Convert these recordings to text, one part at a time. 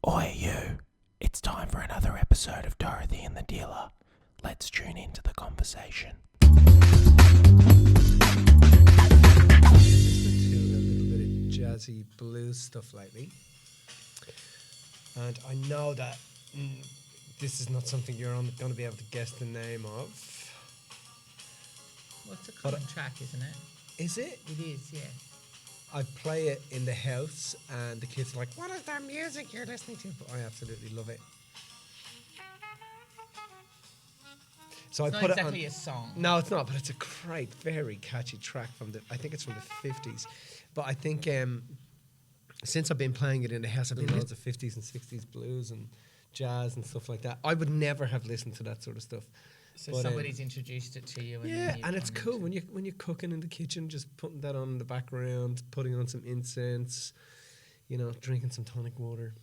Oi, you. It's time for another episode of Dorothy and the Dealer. Let's tune into the conversation. Listened to a little bit of jazzy blues stuff lately, and I know that this is not something you're going to be able to guess the name of. Well, it's a common track, isn't it? Is it? It is, yeah. I play it in the house, and the kids are like, "What is that music you're listening to?" But I absolutely love it. So It's I not put exactly it a song. on. No, it's not, but it's a great, very catchy track from the. I think it's from the 50s, but I think since I've been playing it in the house, I've been loads of 50s and 60s blues and jazz and stuff like that. I would never have listened to that sort of stuff. So But, somebody's introduced it to you. And Yeah, then you've and it's gone cool into- when you're cooking in the kitchen, just putting that on in the background, putting on some incense, drinking some tonic water.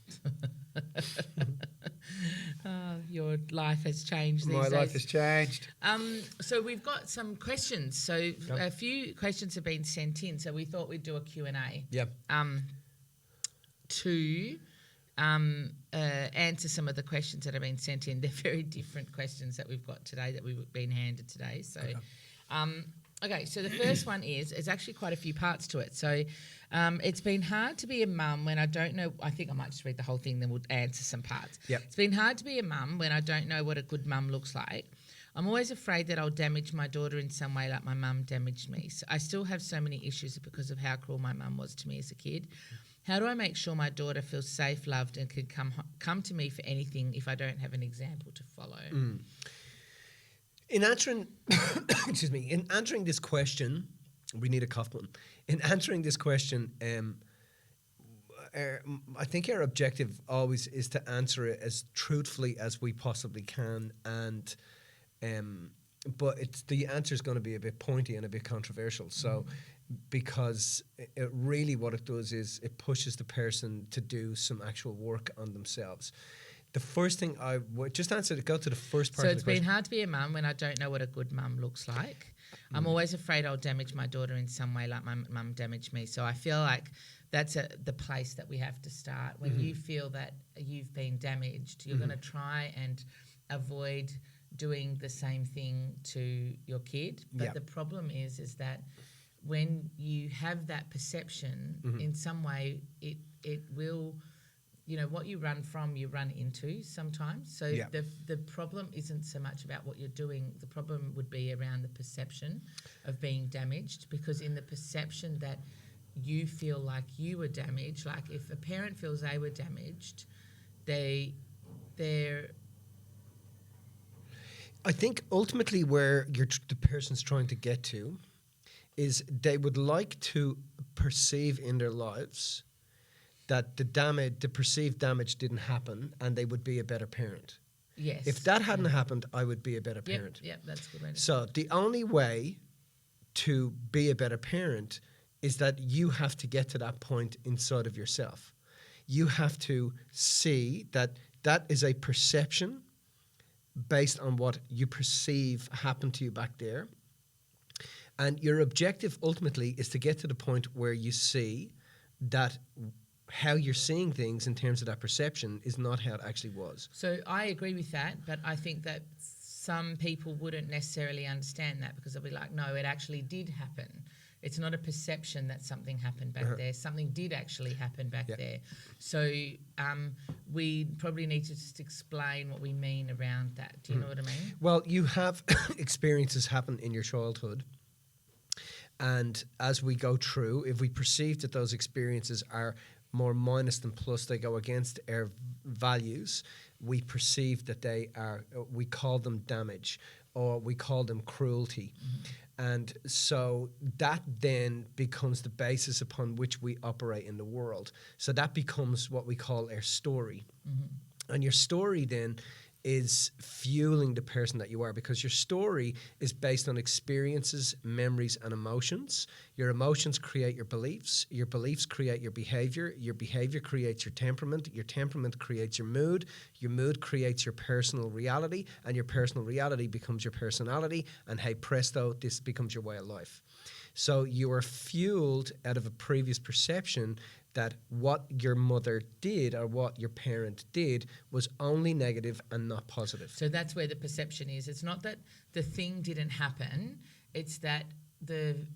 Your life has changed these My days. life has changed. So we've got some questions. So Yep. a few questions have been sent in. So we thought we'd do a Q&A. Yep. To answer some of the questions that have been sent in. They're very different questions that we've got today, that we've been handed today. So, okay, so the first one is, there's actually quite a few parts to it. So it's been hard to be a mum when I don't know, I think I might just read the whole thing, then we'll answer some parts. Yep. It's been hard to be a mum when I don't know what a good mum looks like. I'm always afraid that I'll damage my daughter in some way like my mum damaged me. So I still have so many issues because of how cruel my mum was to me as a kid. How do I make sure my daughter feels safe, loved, and can come to me for anything if I don't have an example to follow? In answering, in answering this question, we need a cough button. In answering this question, I think our objective always is to answer it as truthfully as we possibly can, and but the answer is going to be a bit pointy and a bit controversial. So, because it really what it does is it pushes the person to do some actual work on themselves. The first thing I would just answer to go to the first part. So of it's the question. been hard to be a mum when I don't know what a good mum looks like. I'm always afraid I'll damage my daughter in some way like my mum damaged me. So I feel like that's the place that we have to start. When you feel that you've been damaged, you're going to try and avoid doing the same thing to your kid. But the problem is that when you have that perception, in some way it will, what you run from, you run into sometimes. So the problem isn't so much about what you're doing. The problem would be around the perception of being damaged, because in the perception that you feel like you were damaged, like if a parent feels they were damaged, they're I think ultimately where the person's trying to get to is they would like to perceive in their lives that the perceived damage didn't happen, and they would be a better parent. yes. If that hadn't happened, I would be a better parent. Yep, that's a good way to So the only way to be a better parent is that you have to get to that point inside of yourself. You have to see that is a perception based on what you perceive happened to you back there. And your objective ultimately is to get to the point where you see that how you're seeing things in terms of that perception is not how it actually was. So I agree with that, but I think that some people wouldn't necessarily understand that, because they'll be like, no, it actually did happen. It's not a perception that something happened back there. Something did actually happen back there. So we probably need to just explain what we mean around that. Do you know what I mean? Well, you have experiences happen in your childhood. And as we go through, if we perceive that those experiences are more minus than plus, they go against our values, we perceive that they are, we call them damage, or we call them cruelty. And so that then becomes the basis upon which we operate in the world. So that becomes what we call our story. And your story then is fueling the person that you are, because your story is based on experiences, memories, and emotions. Your emotions create your beliefs create your behavior creates your temperament creates your mood creates your personal reality, and your personal reality becomes your personality, and hey presto, this becomes your way of life. So you are fueled out of a previous perception that what your mother did or what your parent did was only negative and not positive. So that's where the perception is. It's not that the thing didn't happen. It's that the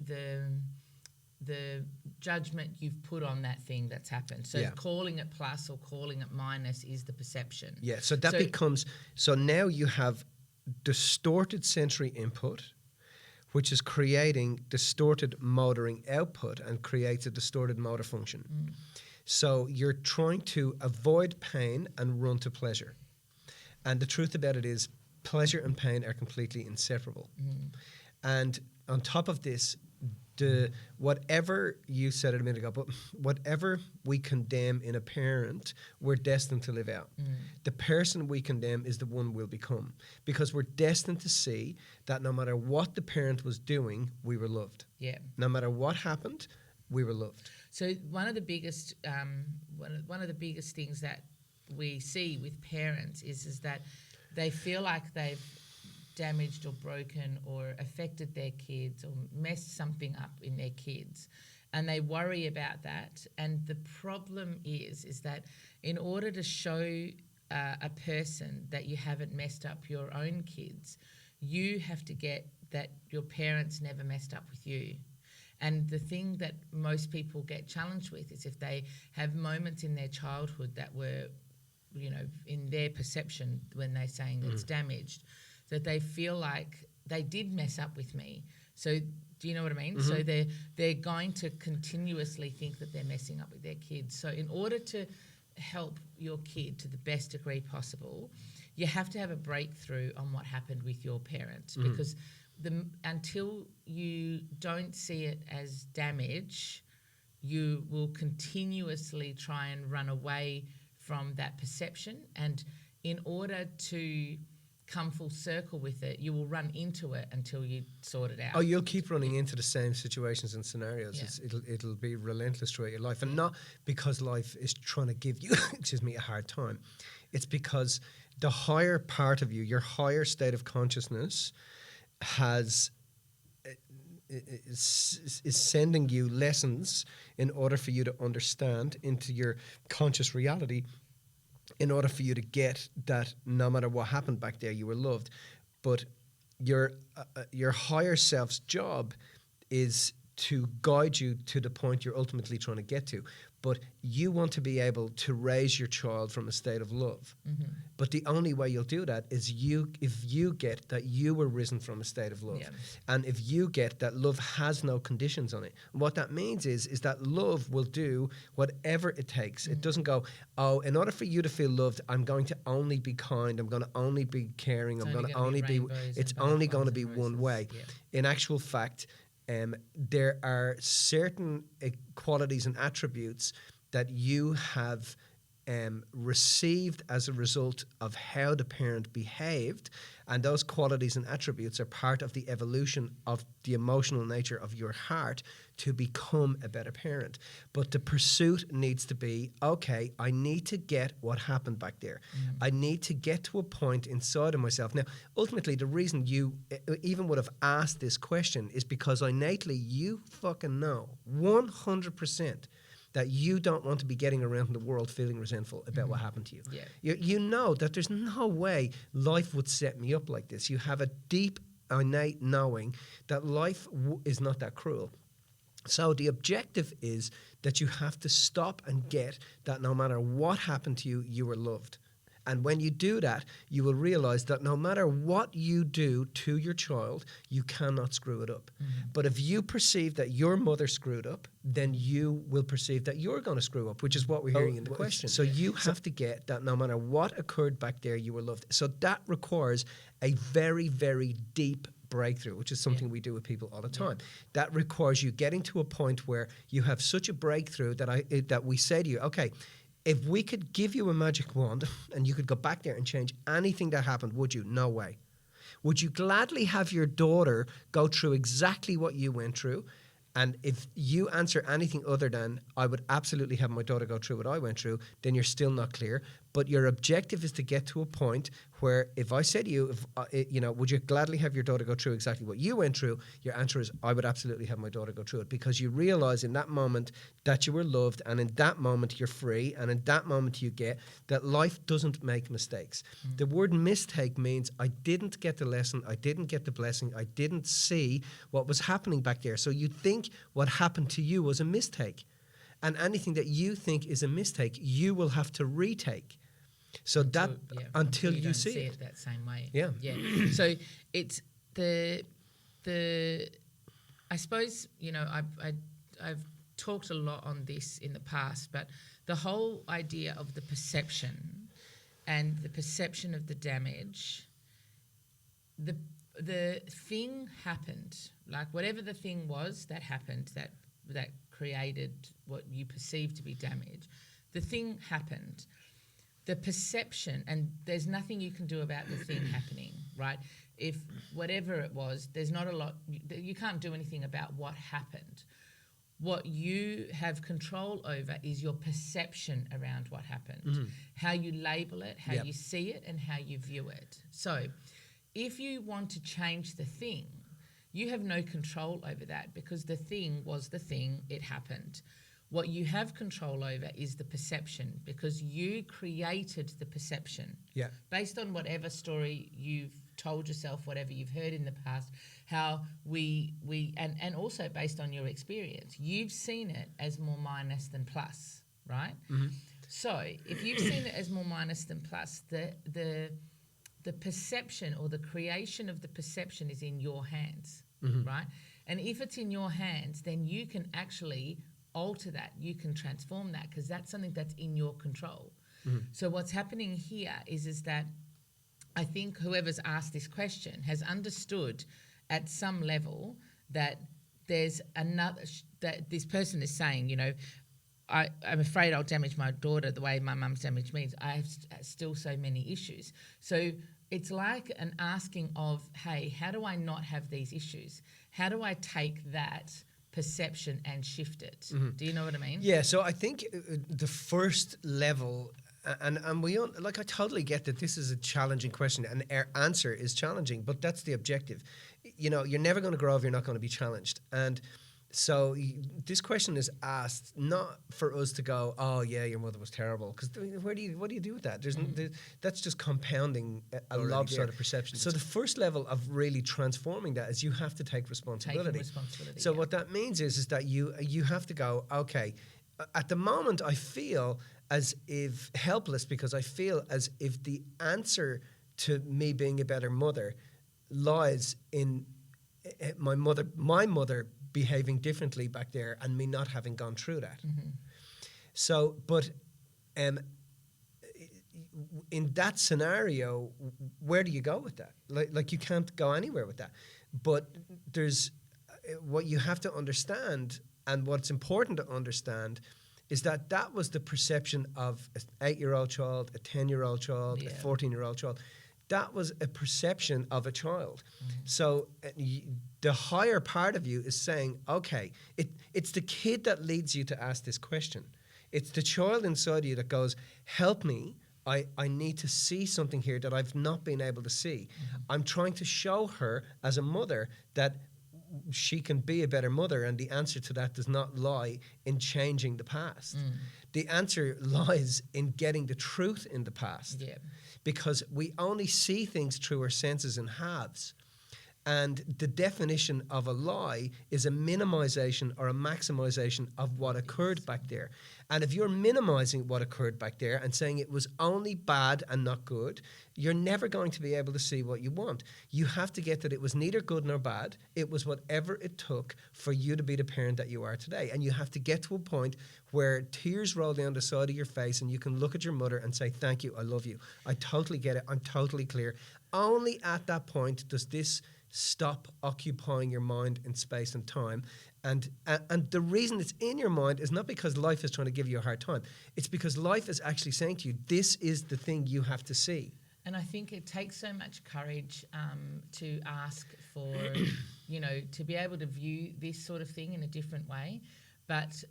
judgment you've put on that thing that's happened. So calling it plus or calling it minus is the perception. Yeah, so that becomes... So now you have distorted sensory input, which is creating distorted motoring output and creates a distorted motor function. So you're trying to avoid pain and run to pleasure. And the truth about it is pleasure and pain are completely inseparable. And on top of this, whatever you said it a minute ago, but whatever we condemn in a parent, we're destined to live out. The person we condemn is the one we'll become, because we're destined to see that no matter what the parent was doing, we were loved. Yeah. No matter what happened, we were loved. So one of the biggest things that we see with parents is that they feel like they've damaged or broken or affected their kids or messed something up in their kids, and they worry about that. And the problem is that in order to show a person that you haven't messed up your own kids, you have to get that your parents never messed up with you. And the thing that most people get challenged with is if they have moments in their childhood that were, in their perception when they're saying it's damaged, that they feel like they did mess up with me. So do you know what I mean? So they're going to continuously think that they're messing up with their kids. So in order to help your kid to the best degree possible, you have to have a breakthrough on what happened with your parents, because until you don't see it as damage, you will continuously try and run away from that perception. And in order to come full circle with it, you will run into it until you sort it out. Oh, you'll keep running into the same situations and scenarios. Yeah. It'll be relentless throughout your life, and not because life is trying to give you a hard time. It's because the higher part of you, your higher state of consciousness, is sending you lessons in order for you to understand into your conscious reality, in order for you to get that no matter what happened back there, you were loved. But your higher self's job is to guide you to the point you're ultimately trying to get to. But you want to be able to raise your child from a state of love. But the only way you'll do that is if you get that you were risen from a state of love. Yeah. And if you get that love has no conditions on it. And what that means is that love will do whatever it takes. It doesn't go, in order for you to feel loved, I'm going to only be kind, I'm going to only be caring, I'm going to only be, it's only going to be one way. Yeah. In actual fact, there are certain qualities and attributes that you have received as a result of how the parent behaved, and those qualities and attributes are part of the evolution of the emotional nature of your heart to become a better parent. But the pursuit needs to be, okay, I need to get what happened back there. I need to get to a point inside of myself. Now, ultimately, the reason you even would have asked this question is because innately you fucking know 100% that you don't want to be getting around in the world feeling resentful about what happened to you. Yeah. You know that there's no way life would set me up like this. You have a deep, innate knowing that life is not that cruel. So the objective is that you have to stop and get that no matter what happened to you, you were loved. And when you do that, you will realize that no matter what you do to your child, you cannot screw it up. But if you perceive that your mother screwed up, then you will perceive that you're going to screw up, which is what we're hearing in the question. So you have to get that no matter what occurred back there, you were loved. So that requires a very, very deep breakthrough, which is something we do with people all the time. That requires you getting to a point where you have such a breakthrough that we say to you, okay, if we could give you a magic wand and you could go back there and change anything that happened, would you? No way. Would you gladly have your daughter go through exactly what you went through? And if you answer anything other than, I would absolutely have my daughter go through what I went through, then you're still not clear. But your objective is to get to a point where if I say to you, would you gladly have your daughter go through exactly what you went through? Your answer is, I would absolutely have my daughter go through it, because you realize in that moment that you were loved, and in that moment you're free, and in that moment you get that life doesn't make mistakes. The word mistake means I didn't get the lesson, I didn't get the blessing, I didn't see what was happening back there. So you think what happened to you was a mistake. And anything that you think is a mistake, you will have to retake. So until you don't see it that same way. Yeah. So it's the I suppose, I've talked a lot on this in the past, but the whole idea of the perception and the perception of the damage, the thing happened, like whatever the thing was that happened that created what you perceive to be damage, the thing happened. The perception, and there's nothing you can do about the thing happening, right? If whatever it was, there's not a lot, you can't do anything about what happened. What you have control over is your perception around what happened, how you label it, how you see it, and how you view it. So if you want to change the thing, you have no control over that, because the thing was the thing, it happened. What you have control over is the perception, because you created the perception. Yeah. Based on whatever story you've told yourself, whatever you've heard in the past, how and also based on your experience, you've seen it as more minus than plus, right? So if you've seen it as more minus than plus, the perception or the creation of the perception is in your hands, right? And if it's in your hands, then you can actually alter that, you can transform that, because that's something that's in your control. So what's happening here is that I think whoever's asked this question has understood at some level that there's another, that this person is saying, I'm afraid I'll damage my daughter the way my mum's damaged me. I have still so many issues. So it's like an asking of, hey, how do I not have these issues? How do I take that perception and shift it? Do you know what I mean? Yeah, so I think the first level, and I totally get that this is a challenging question, and our answer is challenging, but that's the objective. You're never going to grow if you're not going to be challenged. And so this question is asked not for us to go, oh yeah, your mother was terrible, because what do you do with that? That's just compounding a lopsided perception. So the first level of really transforming that is you have to take responsibility. So what that means is that you have to go, okay, at the moment I feel as if helpless, because I feel as if the answer to me being a better mother lies in my mother behaving differently back there and me not having gone through that. So, but in that scenario, where do you go with that? Like you can't go anywhere with that. But there's what you have to understand, and what's important to understand is that was the perception of an 8-year-old child, a 10-year-old child, a 14-year-old child. That was a perception of a child. So the higher part of you is saying, okay, it's the kid that leads you to ask this question. It's the child inside you that goes, help me. I need to see something here that I've not been able to see. I'm trying to show her as a mother that she can be a better mother, and the answer to that does not lie in changing the past. The answer lies in getting the truth in the past. Because we only see things through our senses in halves. And the definition of a lie is a minimization or a maximization of what occurred back there. And if you're minimizing what occurred back there and saying it was only bad and not good, you're never going to be able to see what you want. You have to get that it was neither good nor bad. It was whatever it took for you to be the parent that you are today. And you have to get to a point where tears roll down the side of your face and you can look at your mother and say, thank you, I love you. I totally get it. I'm totally clear. Only at that point does this stop occupying your mind in space and time. And the reason it's in your mind is not because life is trying to give you a hard time. It's because life is actually saying to you, this is the thing you have to see. And I think it takes so much courage to ask for, to be able to view this sort of thing in a different way. But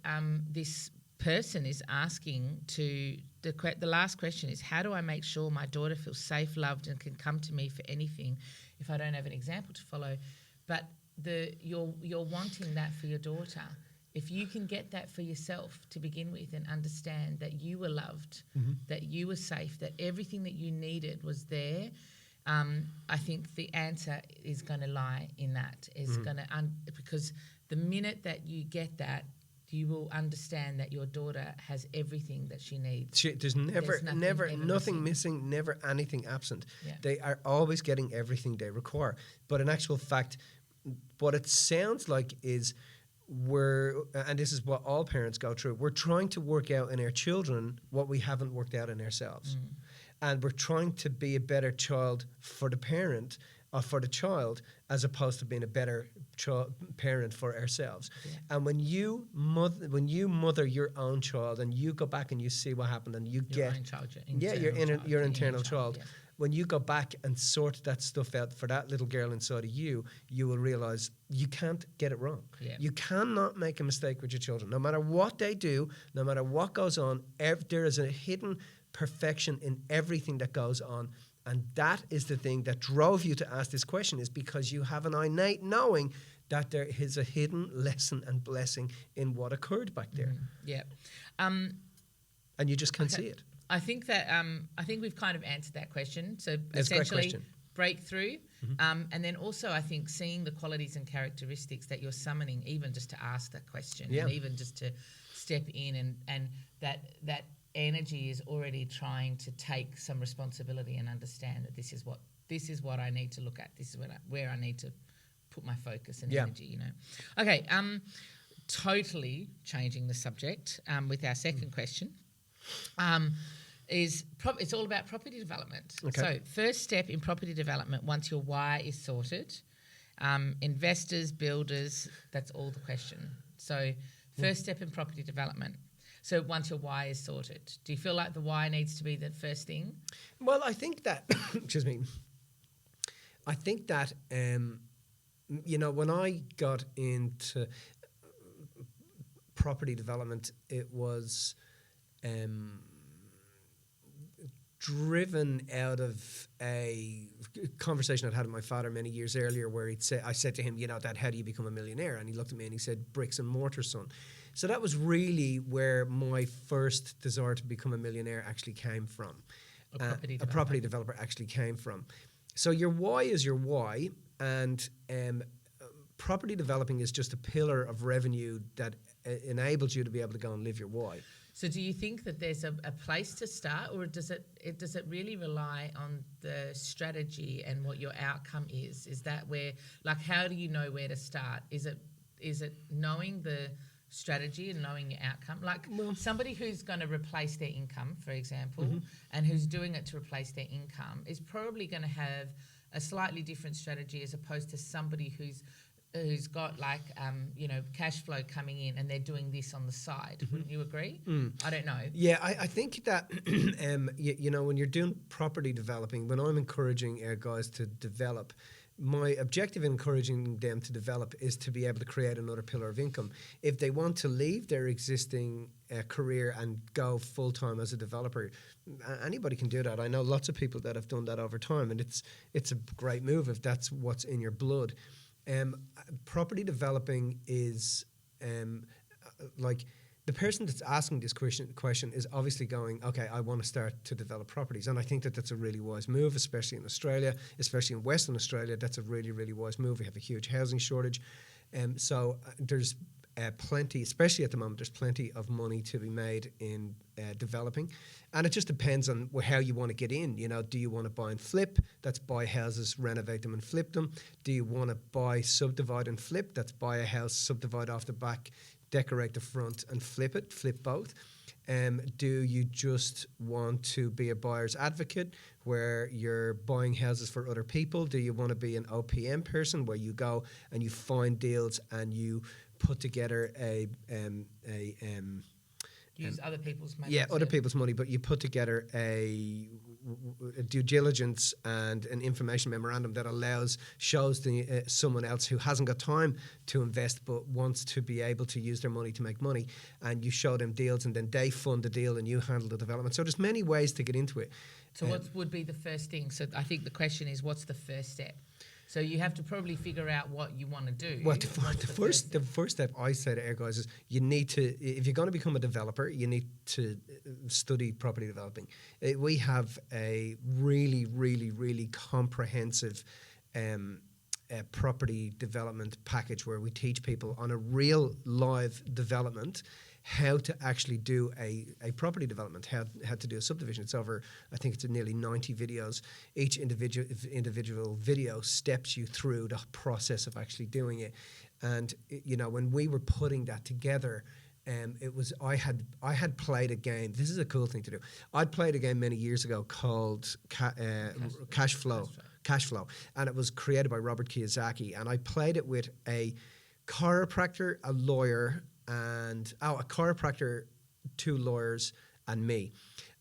this person is asking the last question is, how do I make sure my daughter feels safe, loved, and can come to me for anything if I don't have an example to follow? But you're wanting that for your daughter. If you can get that for yourself to begin with and understand that you were loved, that you were safe, that everything that you needed was there, I think the answer is going to lie in that. Because the minute that you get that, you will understand that your daughter has everything that she needs. There's nothing missing, never anything absent. Yeah. They are always getting everything they require. But in actual fact, what it sounds like is and this is what all parents go through, we're trying to work out in our children what we haven't worked out in ourselves. And we're trying to be a better child for the parent or for the child, as opposed to being a better parent for ourselves. Yeah. And when you mother your own child and you go back and you see what happened and you Your get own child, your internal child. Yeah. When you go back and sort that stuff out for that little girl inside of you, you will realize you can't get it wrong. Yeah. You cannot make a mistake with your children. No matter what they do, no matter what goes on, there is a hidden perfection in everything that goes on. And that is the thing that drove you to ask this question, is because you have an innate knowing that there is a hidden lesson and blessing in what occurred back there. Yeah. And you just can't see it. I think we've kind of answered that question. So That's a great essentially, question. breakthrough, and then also I think seeing the qualities and characteristics that you're summoning, even just to ask that question, and even just to step in, and that energy is already trying to take some responsibility and understand that this is what I need to look at. This is where I need to put my focus and energy. Okay. Totally changing the subject with our second question. It's all about property development. Okay. So first step in property development, once your why is sorted, investors, builders, that's all the question. So first step in property development. So once your why is sorted, do you feel like the why needs to be the first thing? Well, I think that, excuse me, I think that, when I got into property development, it was driven out of a conversation I'd had with my father many years earlier, where I said to him, Dad, how do you become a millionaire? And he looked at me and he said, bricks and mortar, son. So that was really where my first desire to become a millionaire actually came from. A property developer actually came from. So your why is your why, and property developing is just a pillar of revenue that enables you to be able to go and live your why. So do you think that there's a place to start, or does it really rely on the strategy and what your outcome is? Is that where, like, how do you know where to start? Is it knowing the strategy and knowing your outcome? Like, somebody who's going to replace their income, for example, and who's doing it to replace their income is probably going to have a slightly different strategy as opposed to somebody who's got cash flow coming in and they're doing this on the side. Wouldn't you agree? I don't know. Yeah, I think that when you're doing property developing, when I'm encouraging our guys to develop, my objective in encouraging them to develop is to be able to create another pillar of income. If they want to leave their existing career and go full-time as a developer, anybody can do that. I know lots of people that have done that over time, and it's a great move if that's what's in your blood. Property developing is like, the person that's asking this question is obviously going, okay, I want to start to develop properties. And I think that that's a really wise move, especially in Australia, especially in Western Australia. That's a really, really wise move. We have a huge housing shortage. So there's plenty, especially at the moment, there's plenty of money to be made in developing. And it just depends on how you want to get in. Do you want to buy and flip? That's buy houses, renovate them and flip them. Do you want to buy, subdivide and flip? That's buy a house, subdivide off the back, decorate the front and flip both. Do you just want to be a buyer's advocate where you're buying houses for other people? Do you want to be an OPM person where you go and you find deals and you put together use other people's money? Yeah, other people's money, but you put together a due diligence and an information memorandum that shows someone else who hasn't got time to invest but wants to be able to use their money to make money, and you show them deals and then they fund the deal and you handle the development. So there's many ways to get into it. So what would be the first thing? So I think the question is, what's the first step? So you have to probably figure out what you want to do. Well, the first step I say to our guys is you need to, if you're going to become a developer, you need to study property developing. We have a really, really, really comprehensive property development package where we teach people on a real live development how to actually do a property development, how to do a subdivision. It's over, I think it's nearly 90 videos. Each individual video steps you through the process of actually doing it. And, you know, when we were putting that together, it was, I had played a game. This is a cool thing to do. I'd played a game many years ago called Cash Flow, and it was created by Robert Kiyosaki. And I played it with a chiropractor, a lawyer, and a chiropractor, 2 lawyers, and me.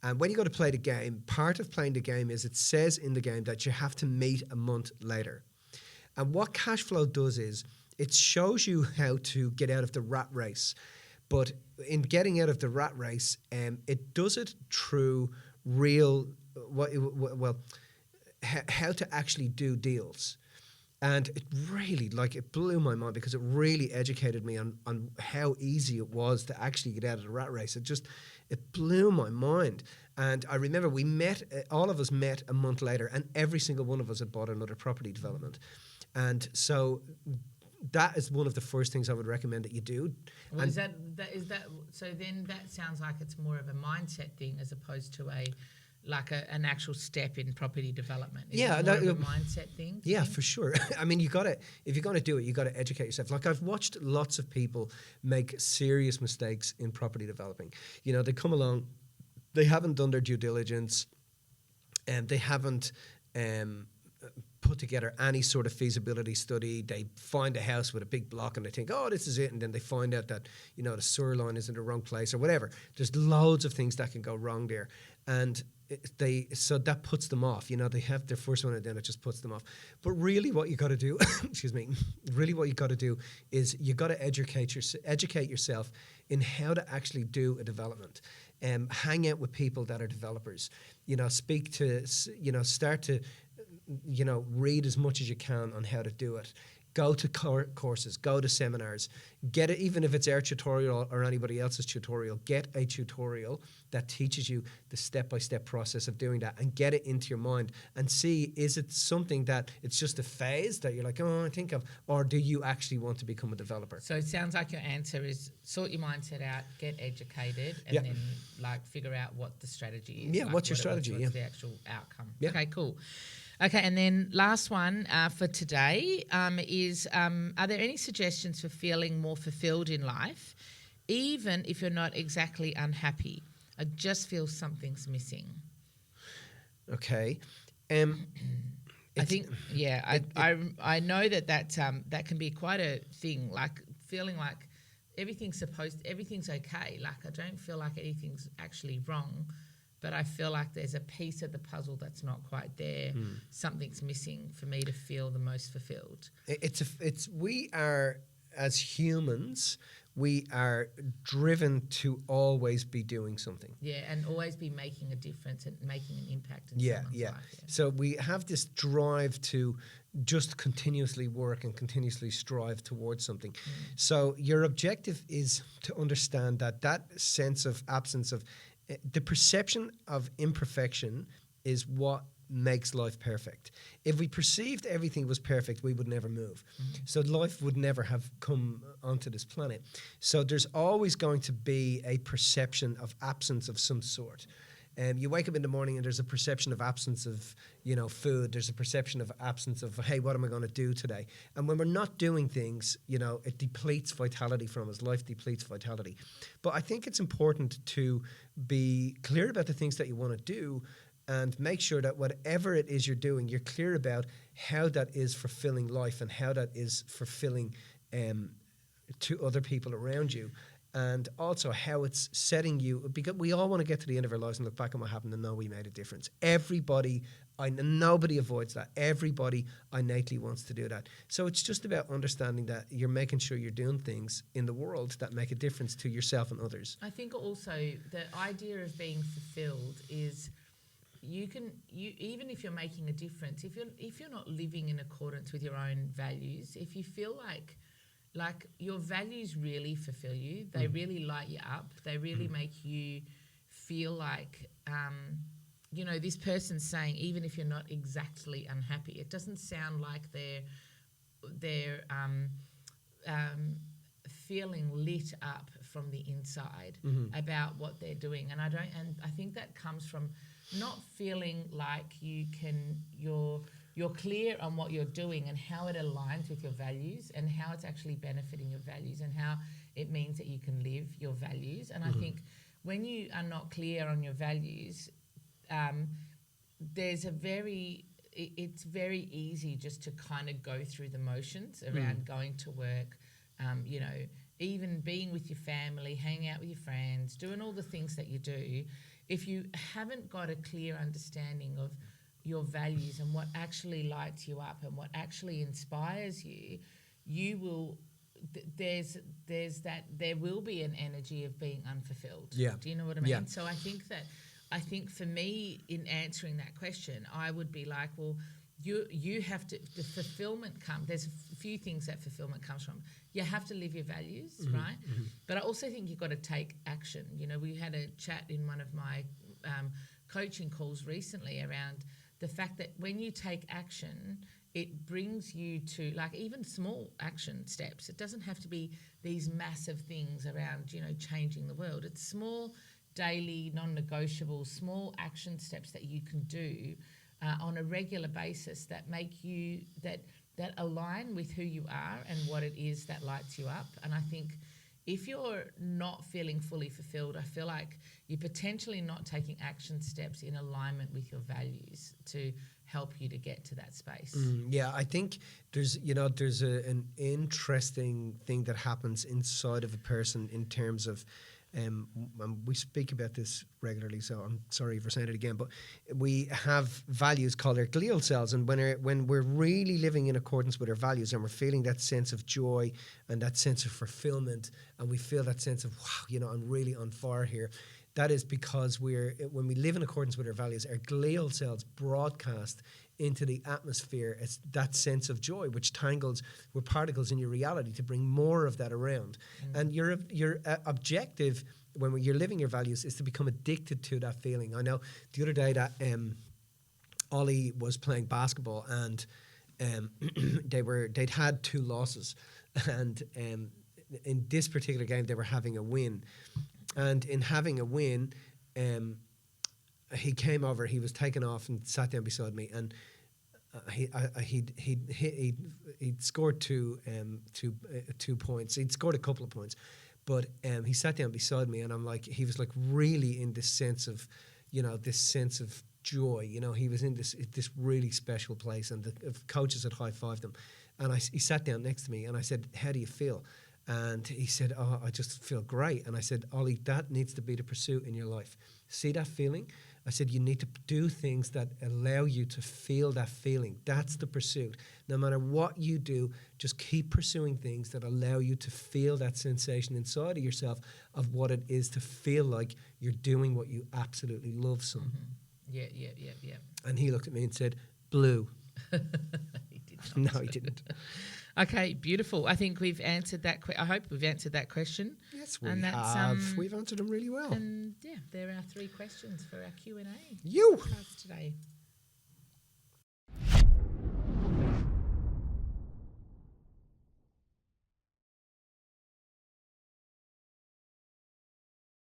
And when you go to play the game, part of playing the game is it says in the game that you have to meet a month later. And what cash flow does is it shows you how to get out of the rat race. But in getting out of the rat race, it does it through how to actually do deals. And it really, it blew my mind because it really educated me on how easy it was to actually get out of the rat race. It blew my mind. And I remember all of us met a month later, and every single one of us had bought another property development. And so that is one of the first things I would recommend that you do. Well, is that so then that sounds like it's more of a mindset thing as opposed to an actual step in property development. Is it more of a mindset thing? Yeah, for sure. I mean, if you're going to do it, you got to educate yourself. Like, I've watched lots of people make serious mistakes in property developing. You know, they come along, they haven't done their due diligence, and they haven't put together any sort of feasibility study. They find a house with a big block and they think, oh, this is it. And then they find out that, you know, the sewer line is in the wrong place or whatever. There's loads of things that can go wrong there. And so that puts them off. You know, they have their first one and then it just puts them off. But really what you got to do, really what you got to do is you got to educate yourself in how to actually do a development. Hang out with people that are developers. You know, start to, you know, read as much as you can on how to do it. Go to courses, go to seminars, get it, even if it's our tutorial or anybody else's tutorial, get a tutorial that teaches you the step-by-step process of doing that and get it into your mind and see, is it something that it's just a phase that you're like, oh, I think of, or do you actually want to become a developer? So it sounds like your answer is sort your mindset out, get educated, and then figure out what the strategy is. Yeah, what's your strategy? What's the actual outcome? Yeah. Okay, cool. Okay, and then last one for today is, are there any suggestions for feeling more fulfilled in life, even if you're not exactly unhappy? I just feel something's missing. Okay. I think, I know that can be quite a thing, like feeling like everything's okay. Like I don't feel like anything's actually wrong, but I feel like there's a piece of the puzzle that's not quite there. Something's missing for me to feel the most fulfilled. We are, as humans, we are driven to always be doing something. Yeah, and always be making a difference and making an impact in someone's life. Yeah. So we have this drive to just continuously work and continuously strive towards something. So your objective is to understand that sense of absence of the perception of imperfection is what makes life perfect. If we perceived everything was perfect, we would never move. So life would never have come onto this planet. So there's always going to be a perception of absence of some sort. You wake up in the morning and there's a perception of absence of, you know, food. There's a perception of absence of, hey, what am I going to do today? And when we're not doing things, you know, it depletes vitality from us. Life depletes vitality. But I think it's important to be clear about the things that you want to do and make sure that whatever it is you're doing, you're clear about how that is fulfilling life and how that is fulfilling to other people around you. and also how it's setting you, because we all want to get to the end of our lives and look back on what happened and know we made a difference. Nobody avoids that. Everybody innately wants to do that. So it's just about understanding that you're making sure you're doing things in the world that make a difference to yourself and others. I think also the idea of being fulfilled is you even if you're making a difference, if you're not living in accordance with your own values, if you feel like your values really fulfill you, they really light you up, they really make you feel like this person's saying, even if you're not exactly unhappy, it doesn't sound like they're feeling lit up from the inside about what they're doing. And I think that comes from not feeling like you're clear on what you're doing and how it aligns with your values and how it's actually benefiting your values and how it means that you can live your values. And I think when you are not clear on your values, it's very easy just to kind of go through the motions around going to work, even being with your family, hanging out with your friends, doing all the things that you do. If you haven't got a clear understanding of your values and what actually lights you up and what actually inspires you, there will be an energy of being unfulfilled. Yeah. Do you know what I mean? Yeah. So I think for me, in answering that question, I would be like, well, you have to, the fulfillment there's a few things that fulfillment comes from. You have to live your values, right? But I also think you've got to take action. We had a chat in one of my coaching calls recently around the fact that when you take action, it brings you to, like, even small action steps. It doesn't have to be these massive things around, changing the world. It's small, daily, non-negotiable, small action steps that you can do on a regular basis that make you, that align with who you are and what it is that lights you up. And I think if you're not feeling fully fulfilled, I feel like you're potentially not taking action steps in alignment with your values to help you to get to that space. Yeah, I think there's an interesting thing that happens inside of a person in terms of, and we speak about this regularly, so I'm sorry for saying it again, but we have values called our glial cells, and when we're really living in accordance with our values and we're feeling that sense of joy and that sense of fulfillment, and we feel that sense of, wow, I'm really on fire here, that is because when we live in accordance with our values, our glial cells broadcast into the atmosphere it's that sense of joy, which tangles with particles in your reality to bring more of that around. And your objective when you're living your values is to become addicted to that feeling. I know the other day that Ollie was playing basketball and they'd had 2 losses, and in this particular game they were having a win. And in having a win, he came over. He was taken off and sat down beside me, and he'd scored 2 points. He'd scored a couple of points, but he sat down beside me, and he was like really in this sense of, this sense of joy. He was in this really special place, and the coaches had high-fived him, and he sat down next to me, and I said, "How do you feel?" And he said, "Oh, I just feel great." And I said, "Ollie, that needs to be the pursuit in your life. See that feeling?" I said, "You need to do things that allow you to feel that feeling. That's the pursuit. No matter what you do, just keep pursuing things that allow you to feel that sensation inside of yourself of what it is to feel like you're doing what you absolutely love, son." Yeah. And he looked at me and said, "Blue." He did not. No, he didn't. Okay, beautiful. I think we've answered that. I hope we've answered that question. Yes, we And that's, have. We've answered them really well. And yeah, there are 3 questions for our Q&A You. podcast today.